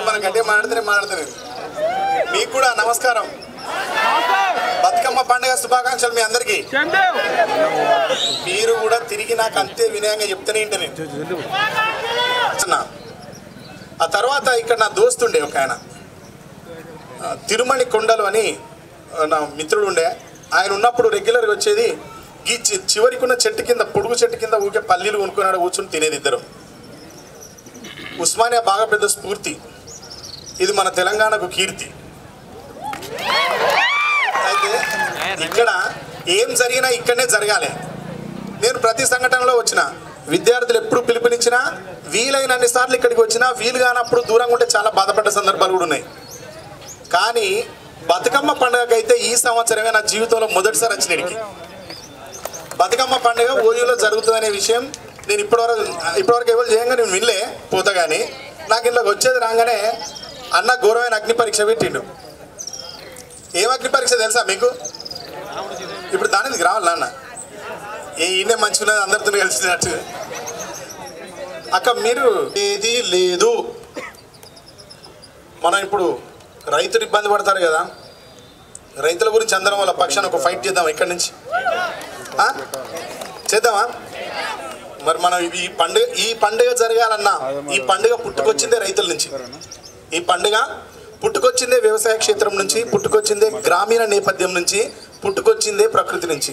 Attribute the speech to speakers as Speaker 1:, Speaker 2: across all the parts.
Speaker 1: మన గట్టిగా మాట్లాడుతూనే మీకు కూడా నమస్కారం. బతుకమ్మ పండుగ శుభాకాంక్షలు మీ అందరికీ. మీరు కూడా తిరిగి నాకు అంతే వినయంగా చెప్తూనే ఉంటాను నేను. ఆ తర్వాత ఇక్కడ నా దోస్తుండే ఒక ఆయన తిరుమణి కొండలు అని నా మిత్రుడు ఉండే. ఆయన ఉన్నప్పుడు రెగ్యులర్గా వచ్చేది ఈ చివరికి ఉన్న చెట్టు కింద, పొడుగు చెట్టు కింద ఊరికే పల్లీలు కొనుక్కున్నాడు, కూర్చుని తినేది ఇద్దరు. ఉస్మానియా బాగా పెద్ద స్ఫూర్తి, ఇది మన తెలంగాణకు కీర్తి. అయితే ఇక్కడ ఏం జరిగినా ఇక్కడనే జరగాలి. నేను ప్రతి సంఘటనలో వచ్చిన విద్యార్థులు ఎప్పుడు పిలుపునిచ్చినా వీలైనన్ని సార్లు ఇక్కడికి వచ్చినా, వీలు కానప్పుడు దూరంగా ఉంటే చాలా బాధపడ్డ సందర్భాలు కూడా ఉన్నాయి. కానీ బతుకమ్మ పండుగకి అయితే ఈ సంవత్సరమే నా జీవితంలో మొదటిసారి వచ్చిన ఇక్కడికి. బతుకమ్మ పండుగ ఓయూలో జరుగుతుందనే విషయం నేను ఇప్పటివరకు ఎవరు చేయంగా నేను వినలే పోతా. కానీ నాకు ఇంట్లోకి వచ్చేది రాగానే అన్న ఘోరమైన అగ్ని పరీక్ష పెట్టిండు. ఏం అగ్ని పరీక్ష తెలుసా మీకు? ఇప్పుడు దానికి రావాలా అన్న, ఈయనే మంచిగా ఉన్నది అందరితో కలిసినట్టు. అక్క మీరు ఏది లేదు, మనం ఇప్పుడు రైతులు ఇబ్బంది పడతారు కదా, రైతుల గురించి అందరం వాళ్ళ పక్షాన్ని ఒక ఫైట్ చేద్దాం. ఇక్కడి నుంచి చేద్దామా? మరి మనం ఈ పండుగ జరగాలన్నా ఈ పండుగ పుట్టుకొచ్చిందే రైతుల నుంచి. ఈ పండుగ పుట్టుకొచ్చిందే వ్యవసాయ క్షేత్రం నుంచి, పుట్టుకొచ్చిందే గ్రామీణ నేపథ్యం నుంచి, పుట్టుకొచ్చిందే ప్రకృతి నుంచి.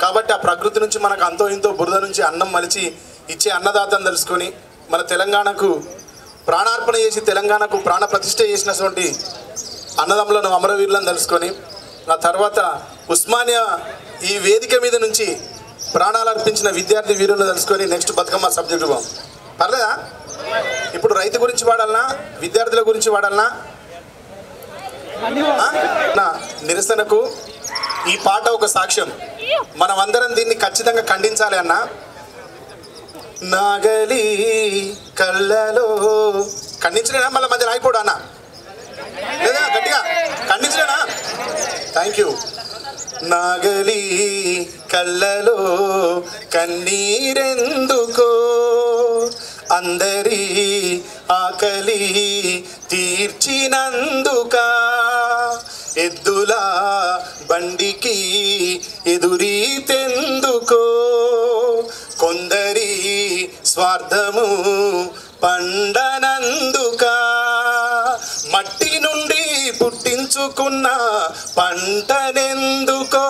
Speaker 1: కాబట్టి ఆ ప్రకృతి నుంచి మనకు అంతో ఇంతో బురద నుంచి అన్నం మలిచి ఇచ్చే అన్నదాతను తెలుసుకొని మన తెలంగాణకు ప్రాణార్పణ చేసి తెలంగాణకు ప్రాణ ప్రతిష్ఠ చేసినటువంటి అన్నదమ్ములను, అమరవీరులను తెలుసుకొని, ఆ తర్వాత ఉస్మానియా ఈ వేదిక మీద నుంచి ప్రాణాలు అర్పించిన విద్యార్థి వీరులను తెలుసుకొని నెక్స్ట్ బతుకమ్మ సబ్జెక్టు బాం పర్లేదా? ఇప్పుడు రైతు గురించి వాడాలనా, విద్యార్థుల గురించి వాడాలనా? నా నిరసనకు ఈ పాట ఒక సాక్ష్యం. మనం అందరం దీన్ని ఖచ్చితంగా ఖండించాలి అన్న. నాగలి కళ్ళలో ఖండించలేనా? మళ్ళీ మధ్య రాయిపోడు అన్న, లేదా గట్టిగా ఖండించలేనా? Thank you. నాగలి కళ్ళలో కన్నీరెందుకో, అందరి ఆకలి తీర్చినందుక, ఎద్దుల బండికి ఎదురీతెందుకో, కొందరి స్వార్థము పండనందుక, మట్టి నుండి పుట్టించుకున్న పంటనెందుకో,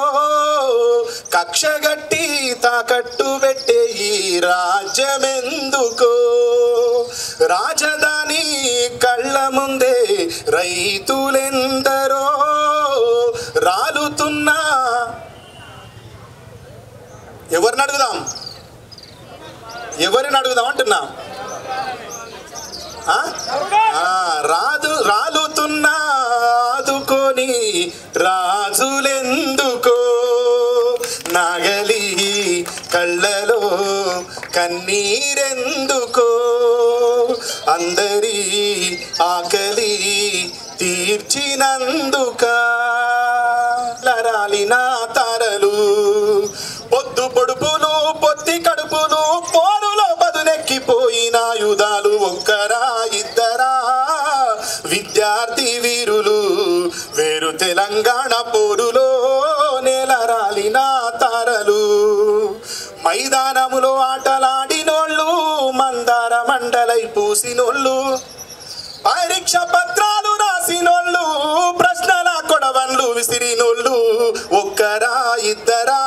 Speaker 1: కక్షగట్టి తాకట్టు పెట్టే ఈ రాజ్యమెందుకో, రాజధాని కళ్ళ ముందే రైతులెందరో రాలుతున్నా. ఎవరిని అడుగుదాం? ఎవరిని అడుగుదాం అంటున్నా? రాలుతున్నా ఆదుకొని రాజులెందుకో, నాగలి కళ్ళలో కన్నీరెందుకో, అందరి ఆకలి తీర్చినందుక, లరాలిన తారలు పొద్దు పొడుపులు పొత్తి కడుపులు పోరులో బదునెక్కిపోయిన ఆయుధాలు ఒక్కరా ఇద్దరా విద్యార్థి వీరులు వేరు తెలంగాణ పోరులో నేలరాలిన తారలు, మైదానములో ఆటలాడినోళ్ళు మందార మండలై పూసినోళ్ళు, పరీక్ష పత్రాలు రాసినోళ్ళు ప్రశ్నల కొడవన్లు విసిరినోళ్ళు ఒక్కరా ఇద్దరా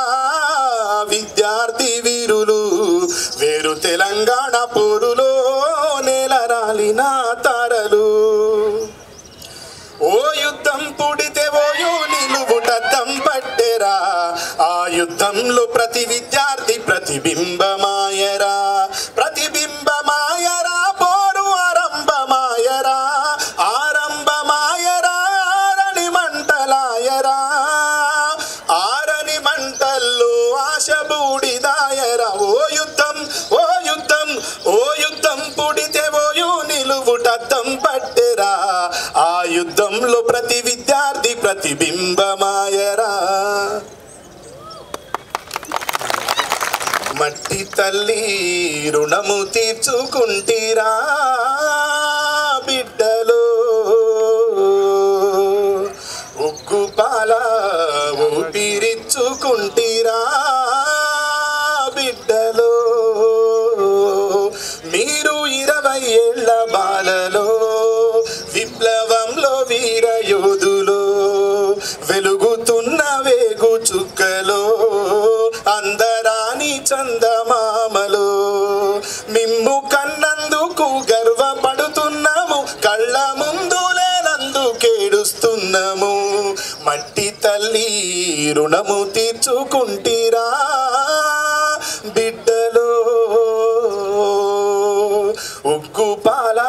Speaker 1: విద్యార్థి వీరులు వేరు తెలంగాణ పోరులో నేలరాలిన తారలు. ఓ యుద్ధం పుడితే ఓయూ నిలువుటద్దం పట్టెరా, ఆ యుద్ధంలో ప్రతి విద్యార్థి ప్రతిబింబమాయరా, ప్రతిబింబమాయరా, పోరు ఆరంభమాయరా, ఆరంభమాయరా, ఆరని మంటలాయరా, ఆరని మంటల్లో ఆశ బూడిదాయరా. ఓ యుద్ధం ఓ యుద్ధం ఓ యుద్ధం పుడితే ఓయూ నిలువుటద్దం పట్టెరా, ఆ యుద్ధంలో ప్రతి విద్యార్థి ప్రతిబింబమాయరా. మట్టి తల్లి రుణము తీర్చుకుంటీరా, బిడ్డలో ఉగ్గుపాల ఊపిరిచ్చుకుంటిరా బిడ్డలో మీరు 20 ఏళ్ల బాలలో విప్లవంలో వీర యోధులో వెలుగుతున్న వేగు చుక్కలో అందరాని చందమామలో మిమ్ము కన్నందుకు గర్వపడుతున్నాము కళ్ళ ముందు లేనందుకేడుస్తున్నాము మట్టి తల్లి రుణము తీర్చుకుంటిరా బిడ్డలో ఉగ్గుపాల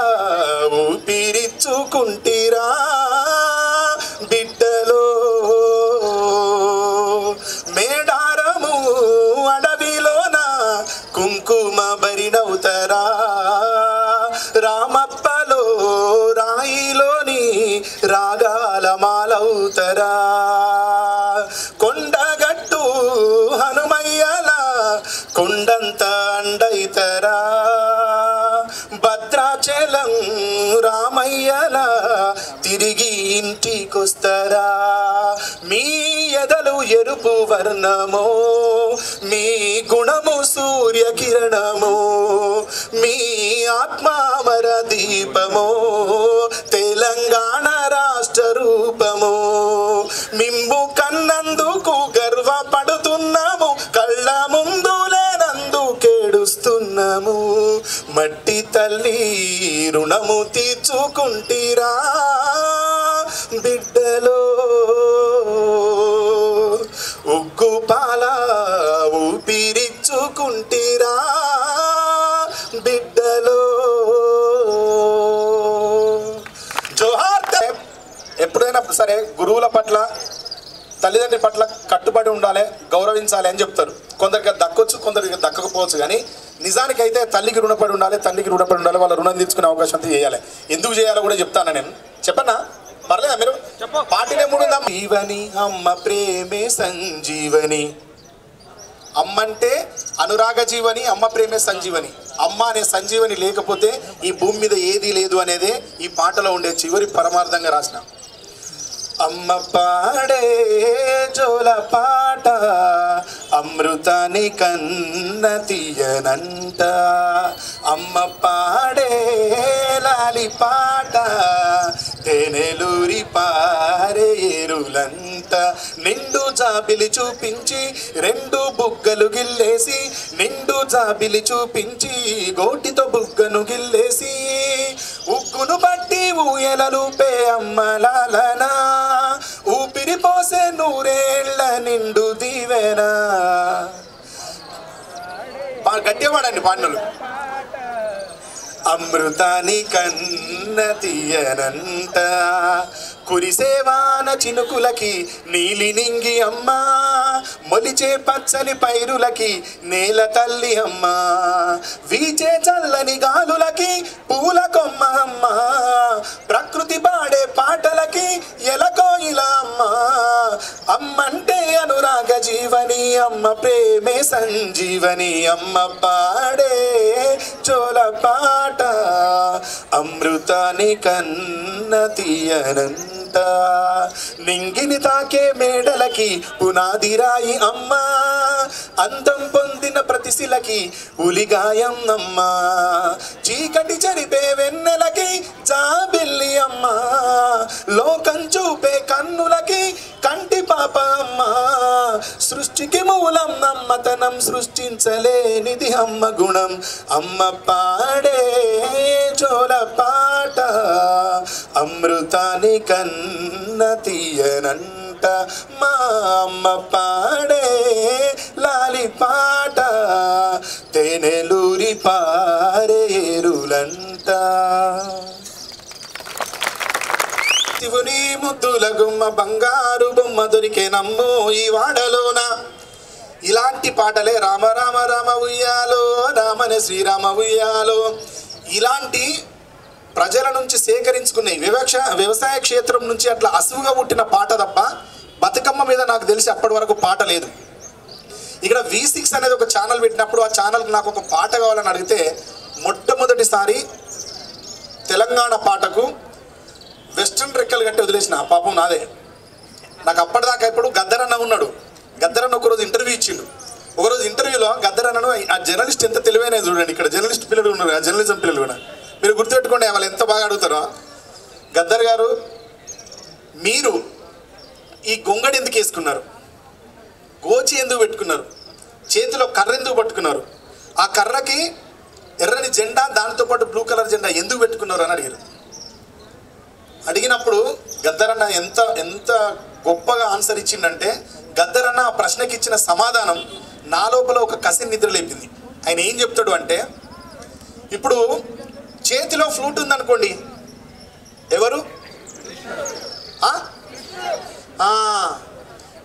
Speaker 1: ఊపిరిచ్చుకుంటిరా బిడ్డలో మేడారము అడవిలోన కుంకుమ బరినవుతారా రామప్పలో రాయిలోని రాగాల మాలవుతారా కొండగట్టు హనుమయ్యల కొండంత అండైతరా భద్రాచలం రామయ్యల తిరిగి ఇంటికొస్తారా మీ ఎదలు ఎరుపు వర్ణమో మీ గుణము సూర్యకిరణమో మీ ఆత్మామర దీపమో తెలంగాణ రాష్ట్ర రూపమో మిమ్ము కన్నందుకు గర్వపడుతున్నాము కళ్ళ ముందు లేనందుకేడుస్తున్నాము మట్టి తల్లి రుణము తీర్చుకుంటిరా బిడ్డలో ఉగ్గుపాల ఊపిరిచ్చుకుంటిరా బిడ్డలో జోహార్. ఎప్పుడైనా సరే గురువుల పట్ల తల్లిదండ్రి పట్ల కట్టుబడి ఉండాలి గౌరవించాలి అని చెప్తారు. కొందరికి దక్కొచ్చు కొందరికి దక్కకపోవచ్చు కానీ నిజానికైతే తల్లికి రుణపడి ఉండాలి తండ్రికి రుణపడి ఉండాలి వాళ్ళ రుణం తీర్చుకునే అవకాశం అంతా చేయాలి. ఎందుకు చేయాలో కూడా చెప్తాను నేను చెప్పన్నా పర్లేదా మీరు పాటినే మూడుందా జీవని అమ్మ ప్రేమే సంజీవని అమ్మంటే అనురాగ జీవని అమ్మ ప్రేమే సంజీవని అమ్మ అనే సంజీవని లేకపోతే ఈ భూమి మీద ఏదీ లేదు అనేదే ఈ పాటలో ఉండే చివరి పరమార్థంగా రాసిన అమ్మ పాడే జోల పాట అమృతాని కన్న తీయనంట అమ్మ పాడే లాలి పాట తేనెలూరి పారేరులంట నిండు జాబిలి చూపించి రెండు బుగ్గలు గిల్లేసి నిండు జాబిలి చూపించి గోటితో బుగ్గను గిల్లేసి ఉగ్గును బట్టి ఊయలలుపే అమ్మలాలనా ఊపిరి పోసే నూరేళ్ల నిండు దీవెనా గట్టిగా పాడండి పాటలు అమృతాని కన్న తీయనంట కురిసేవాన చినుకులకి నీలి నింగి అమ్మ మొలిచే పచ్చని పైరులకి నేల తల్లి అమ్మ వీచే చల్లని గాలులకి పూల కొమ్మ అమ్మ ప్రకృతి పాడే పాటలకి ఎలకోయిల అమ్మ అమ్మంటే అనురాగ జీవని అమ్మ ప్రేమే సంజీవని అమ్మ పాడే చోల పాట అమృతాని కన్న తీయనంట నింగిని తాకే మేడలకి పునాది రాయి అమ్మ అందం పొందిన ప్రతిశిలకి ఉలిగాయం అమ్మ చీకటి చెరిపే వెన్నెలకి జాబిల్లి అమ్మ లోకం చూపే కన్నులకి కంటి పాప అమ్మ సృష్టికి మూలం అమ్మతనం సృష్టించలేనిది అమ్మ గుణం అమ్మ పాడే చోల పాట అమృతాని కన్న తీయనంట మా అమ్మ పాడే లాలి పాట తేనెలూరి పారేరులంట శివుని ముద్దుల గుమ్మ బంగారు బొమ్మ దొరికే నమ్ము ఈ వాడలోన ఇలాంటి పాటలే రామ రామ రామ ఉయ్యాలో రామనే శ్రీరామ ఉయ్యాలో ఇలాంటి ప్రజల నుంచి సేకరించుకునే వ్యవసాయ క్షేత్రం నుంచి అట్లా అసువుగా పుట్టిన పాట తప్ప బతుకమ్మ మీద నాకు తెలిసి అప్పటి వరకు పాట లేదు. ఇక్కడ V6 అనేది ఒక ఛానల్ పెట్టినప్పుడు ఆ ఛానల్కి నాకు ఒక పాట కావాలని అడిగితే మొట్టమొదటిసారి తెలంగాణ పాటకు వెస్ట్రన్ రెక్కలు కట్టి వదిలేసిన పాపం నాదే. నాకు అప్పటిదాకా ఇప్పుడు గద్దరన్న ఉన్నాడు. గద్దరన్న ఒకరోజు ఇంటర్వ్యూ ఇచ్చిండు. ఒకరోజు ఇంటర్వ్యూలో గద్దరన్నను ఆ జర్నలిస్ట్ ఎంత తెలివైన చూడండి, ఇక్కడ జర్నలిస్ట్ పిల్లలు ఉన్నారు, ఆ జర్నలిజం పిల్లలు కూడా మీరు గుర్తుపెట్టుకోండి, వాళ్ళు ఎంత బాగా అడుగుతారో. గద్దర్ గారు, మీరు ఈ గొంగడి ఎందుకు వేసుకున్నారు, గోచి ఎందుకు పెట్టుకున్నారు, చేతిలో కర్ర ఎందుకు పట్టుకున్నారు, ఆ కర్రకి ఎర్రని జెండా దానితో పాటు బ్లూ కలర్ జెండా ఎందుకు పెట్టుకున్నారు అని అడిగారు. అడిగినప్పుడు గద్దరన్న ఎంత ఎంత గొప్పగా ఆన్సర్ ఇచ్చిండంటే, గద్దరన్న ఆ ప్రశ్నకి ఇచ్చిన సమాధానం నా లోపల ఒక కసి నిద్ర లేపింది. ఆయన ఏం చెప్తాడు అంటే, ఇప్పుడు చేతిలో ఫ్లూట్ ఉందనుకోండి, ఎవరు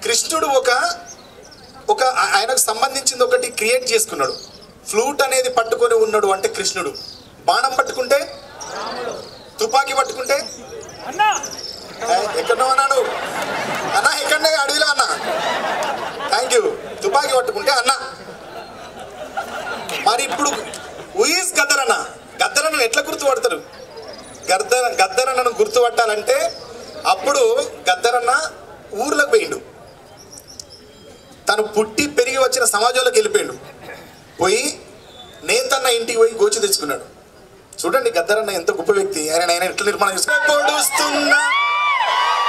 Speaker 1: కృష్ణుడు ఒక ఆయనకు సంబంధించింది ఒకటి క్రియేట్ చేసుకున్నాడు. ఫ్లూట్ అనేది పట్టుకొని ఉన్నాడు అంటే కృష్ణుడు. బాణం పట్టుకుంటే, తుపాకీ పట్టుకుంటే ఎక్కడో అన్నాడు అన్న, ఎక్కడనే అడవిలో అన్న, థ్యాంక్ యూ. తుపాకీ పట్టుకుంటే అన్న. మరి ఇప్పుడు ఉయిస్ గద్దరన్న, గద్దరన్నను ఎట్లా గుర్తుపడతారు? గద్దరన్నను గుర్తుపట్టాలంటే అప్పుడు గద్దరన్న ఊర్లోకి పోయిండు. తను పుట్టి పెరిగి వచ్చిన సమాజంలోకి వెళ్ళిపోయిండు. పోయి నేతన్న ఇంటికి పోయి గోచి తెచ్చుకున్నాడు. చూడండి గద్దరన్న ఎంత గొప్ప వ్యక్తి. ఆయన ఎట్లా నిర్మాణం చేసుకున్నాడు.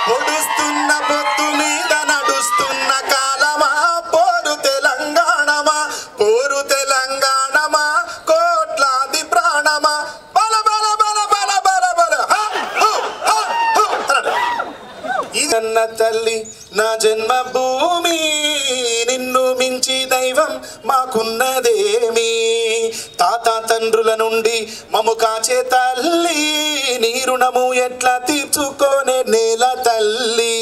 Speaker 1: పొడుస్తున్న పొత్తు మీద నడుస్తున్న కాలమా, పోరు తెలంగాణమా, పోరు తెలంగాణమా, కోట్లాది ప్రాణమా, బల బల బల బల బల బల ఇదన్న తల్లి నా జన్మభూమి, నిన్ను మించి దైవం మాకున్నదేమి, తాత తండ్రుల నుండి మము కాచే తల్లి, నీ రుణము ఎట్లా తీర్చుకోనే నేల తల్లి.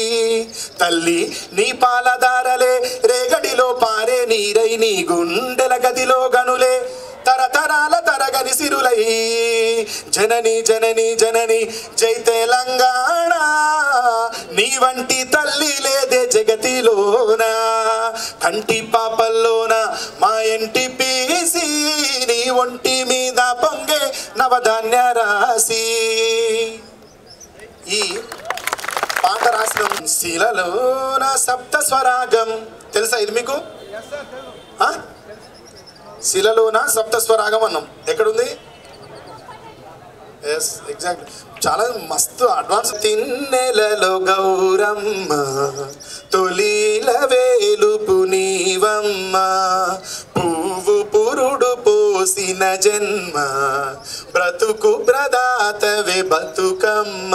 Speaker 1: తల్లి నీ పాలదారలే రేగడిలో పారే నీరై, నీ గుండెల గదిలో గనులే తరతరాల తరగని సిరులై, జనని జనని జనని జై తెలంగాణ, నీ వంటి తల్లి లేదే జగతిలోన, కంటి పాపల్లోన మా ఇంటి పీసి, నీ ఒంటి మీద పొంగే నవధాన్య రాసి. ఈ పాట రాసిన శిలలోన సప్త స్వరాగం తెలుసా ఇది మీకు? శిలలోన సప్త స్వరాగం అన్నాం. ఎక్కడుంది? ఎస్, ఎగ్జాక్ట్లీ, చాలా మస్తు అడ్వాన్స్. తిన్నెలలో గౌరమ్మ, తొలిల వేలుపు నీవమ్మ, పువ్వు పురుడు పోసిన జన్మ, బ్రతుకు ప్రదాతవే బతుకమ్మ,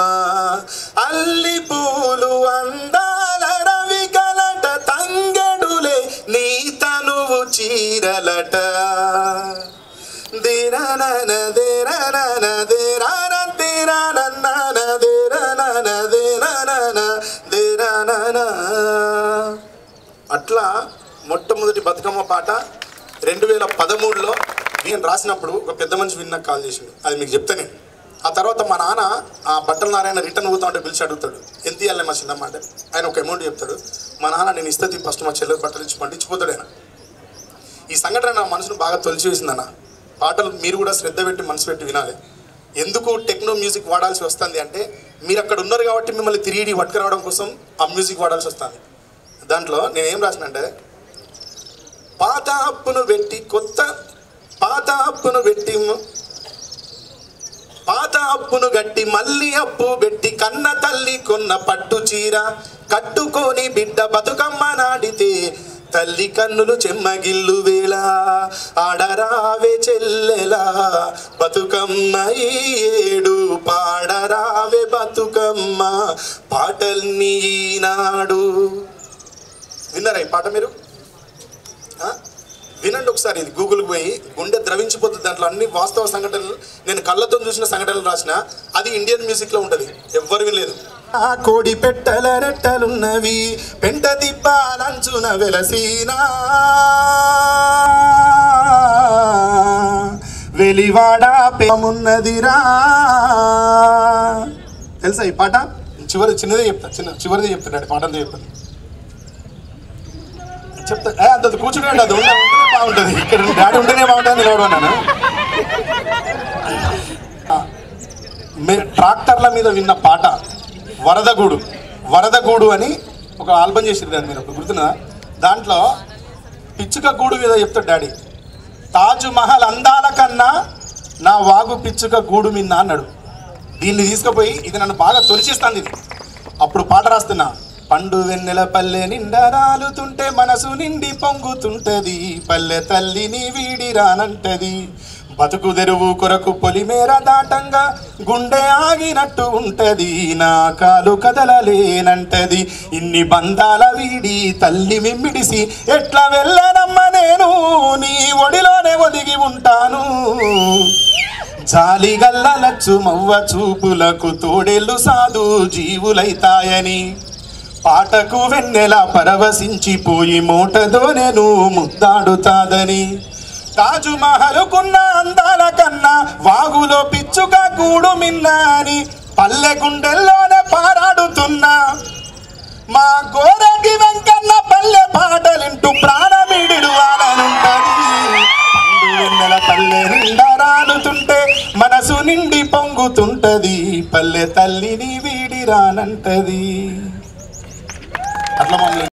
Speaker 1: అల్లి పూలు అందాల రవి కలట, తంగెడులే నీ తనువు చీరలట, దేరాన దేరాన దేరాన దేరాన దేరాన దేరాన దేరాన. అట్లా మొట్టమొదటి బతుకమ్మ పాట 2013లో నేను రాసినప్పుడు ఒక పెద్ద మనిషి విన్నాక కాల్ చేసిండు. అది మీకు చెప్తానే. ఆ తర్వాత మా నాన్న ఆ బట్టల నారాయణ రిటర్న్ పోతా ఉంటే పిలిచి అడుగుతాడు, ఎంత ఇవ్వాలి మా చిన్నమ్మ అంటే. ఆయన ఒక అమౌంట్ చెప్తాడు. మా నాన్న నేను ఇస్తుంది ఫస్ట్ మా చెల్లెలు బట్టలు ఇచ్చి పండించిపోతాడు ఆయన. ఈ సంఘటన నా మనసును బాగా తొలిచి వేసిందన్న. పాటలు మీరు కూడా శ్రద్ధ పెట్టి మనసు పెట్టి వినాలి. ఎందుకు టెక్నో మ్యూజిక్ వాడాల్సి వస్తుంది అంటే, మీరు అక్కడ ఉన్నారు కాబట్టి మిమ్మల్ని 3D పట్టుకురావడం కోసం ఆ మ్యూజిక్ వాడాల్సి వస్తుంది. దాంట్లో నేనేం రాసినంటే, పాత అప్పును పెట్టి పాత అప్పును గట్టి మళ్ళీ అప్పు పెట్టి, కన్న తల్లి కొన్న పట్టు చీర కట్టుకొని బిడ్డ బతుకమ్మ నాడితే, తల్లి కన్నులు చెమ్మగిల్లు వేళ, ఆడరావే చెల్లెలా బతుకమ్మ ఏడు, పాడరావే బతుకమ్మ పాటల్ని ఈనాడు. విన్నారా ఈ పాట మీరు? వినండి ఒకసారి. ఇది గూగుల్కి పోయి గుండె ద్రవించిపోతుంది. దాంట్లో అన్ని వాస్తవ సంఘటనలు, నేను కళ్ళతో చూసిన సంఘటనలు రాసిన. అది ఇండియన్ మ్యూజిక్లో ఉంటుంది, ఎవ్వరు వినలేదు. ఆ కోడి పెట్టల రెట్టలున్నవి, పెంట దిబ్బాలంచున వెలసీనా, వెలివాడ పేమున్నదిరా. తెలుసా ఈ పాట? చిన్నదే చెప్తా, చివరిదే చెప్తున్నాడు. పాటంతో చెప్తాను చెప్తా. అంత కూర్చుంటే అది ఉంటేనే బాగుంటుంది. ఇక్కడ డాడీ ఉంటేనే బాగుంటుంది. నేను ట్రాక్టర్ల మీద విన్న పాట వరదగూడు. వరదగూడు అని ఒక ఆల్బమ్ చేసిరు కదా మీరు, గుర్తున్నదా? దాంట్లో పిచ్చుక గూడు మీద చెప్తాడు డాడీ, తాజ్ మహల్ అందాల కన్నా నా వాగు పిచ్చుక గూడు మిన్న అన్నాడు. దీన్ని తీసుకుపోయి ఇది నన్ను బాగా తొలిచేస్తాను. ఇది అప్పుడు పాట రాస్తున్నా, పండు వెన్నెల పల్లె నిండా రాలుతుంటే మనసు నిండి పొంగుతుంటది, పల్లె తల్లిని వీడి రానంటది, బతుకు తెరువు కొరకు పొలిమేర దాటంగా గుండె ఆగినట్టు ఉంటది, నా కాలు కదలలేనంటది, ఇన్ని బంధాల వీడి తల్లి మిమ్మిడిసి ఎట్లా వెళ్ళనమ్మ నేను, నీ ఒడిలోనే ఒదిగి ఉంటాను, జాలిగల్లనచ్చు మవ్వ చూపులకు తోడేళ్ళు సాధు జీవులైతాయని, పాటకు వెన్నెల పరవశించిపోయి మోటదోనెను ముద్దాడుతాదని, తాజు మహలుకున్న అందాల కన్నా వాగులో పిచ్చుక గూడు మిన్నా అని పల్లె గుండెల్లోనే పారాడుతున్నా, మా గోరటి వెంకన్న పల్లె పాటలింటూ ప్రాణమిడివాలనుంటది, వెన్నెల పల్లె నిండా రాలుతుంటే మనసు నిండి పొంగుతుంటది, పల్లె తల్లిని వీడి రానంటది. అట్లా మమ్మల్ని